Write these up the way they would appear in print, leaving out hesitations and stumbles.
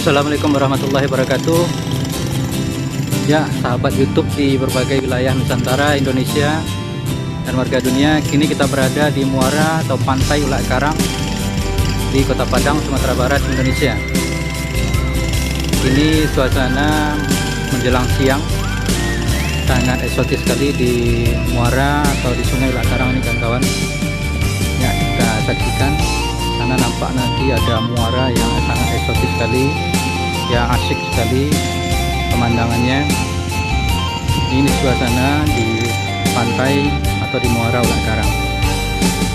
Assalamualaikum warahmatullahi wabarakatuh. Ya, sahabat YouTube di berbagai wilayah Nusantara, Indonesia, dan warga dunia. Kini kita berada di muara atau pantai Ulak Karang di Kota Padang, Sumatera Barat, Indonesia. Ini suasana menjelang siang, sangat eksotis sekali di muara atau di Sungai Ulak Karang ini, kawan-kawan. Ya, kita saksikan. Sana nampak nanti ada muara yang sangat eksotis sekali, yang asik sekali pemandangannya. Ini suasana di pantai atau di muara Ulak Karang.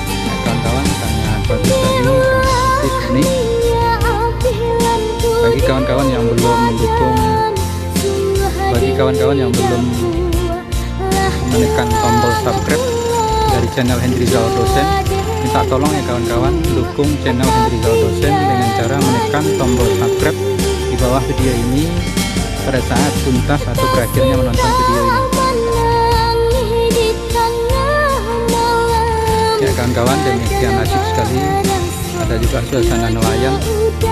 Nah, kawan-kawan, sangat bagus sekali, sangat unik. Bagi kawan-kawan yang belum mendukung, bagi kawan-kawan yang belum menekan tombol subscribe dari channel Hendry Rizal Dosen, minta tolong ya kawan-kawan, dukung channel Hendry Rizal Dosen dengan cara menekan tombol subscribe di bawah video ini pada saat tuntas atau berakhirnya menonton video ini. Ya kawan-kawan, demikian asik sekali. Ada juga suasana nelayan di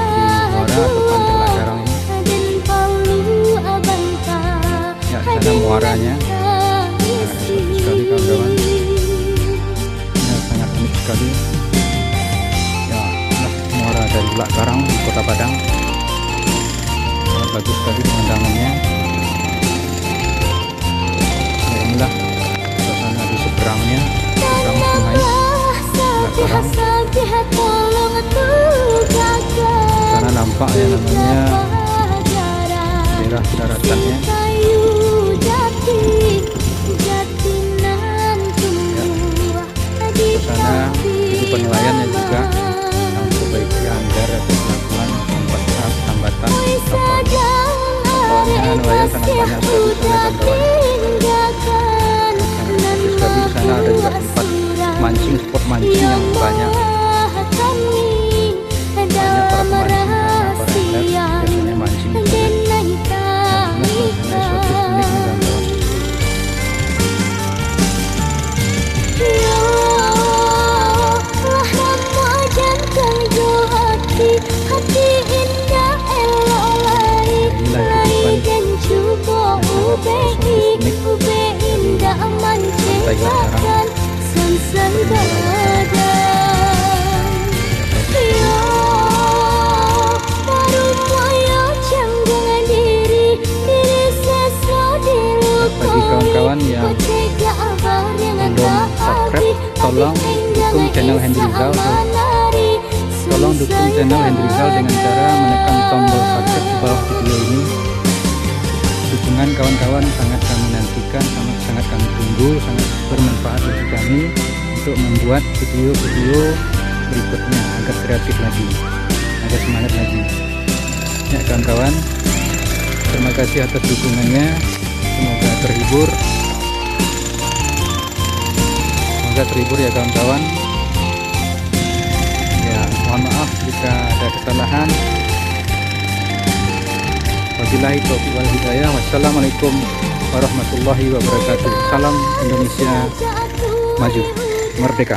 muara atau pantai Ulak Karang ini. Ya, sana muaranya sangat asik sekali kawan-kawan. Sangat unik sekali. Ya, muara dari Ulak Karang di Kota Padang. Sangat bagus sekali pemandangannya. Ya, inilah suasana di seberangnya, seberang sungai Ulak Karang. Sana nampak ya namanya daerah daratannya. Sana kehidupan nelayannya juga yang memperbaiki anggar atau melakukan hambatan kapalnya. Nelayan sangat banyak sekali sana kawan-kawan. Sangat bagus sekali. Di sana ada juga tempat mancing, spot mancing yang banyak para pemancing sana, para atlet biasanya mancing di sana. Nah, suasana eksotis unik nih kawan-kawan. Bagi kawan-kawan yang belum subscribe, tolong dukung channel Hendry Rizal. Tolong dukung channel Hendry Rizal dengan cara menekan tombol subscribe di bawah video ini. Dukungan kawan-kawan sangat kami nantikan, sangat kami tunggu, sangat bermanfaat bagi kami untuk membuat video-video berikutnya agar kreatif lagi, agar semangat lagi. Ya kawan-kawan, terima kasih atas dukungannya. Semoga terhibur. Semoga terhibur ya kawan-kawan. Ya, mohon maaf jika ada kesalahan. Wabillahi taufiq wal hidayah. Wassalamualaikum warahmatullahi wabarakatuh. Salam Indonesia maju, merdeka.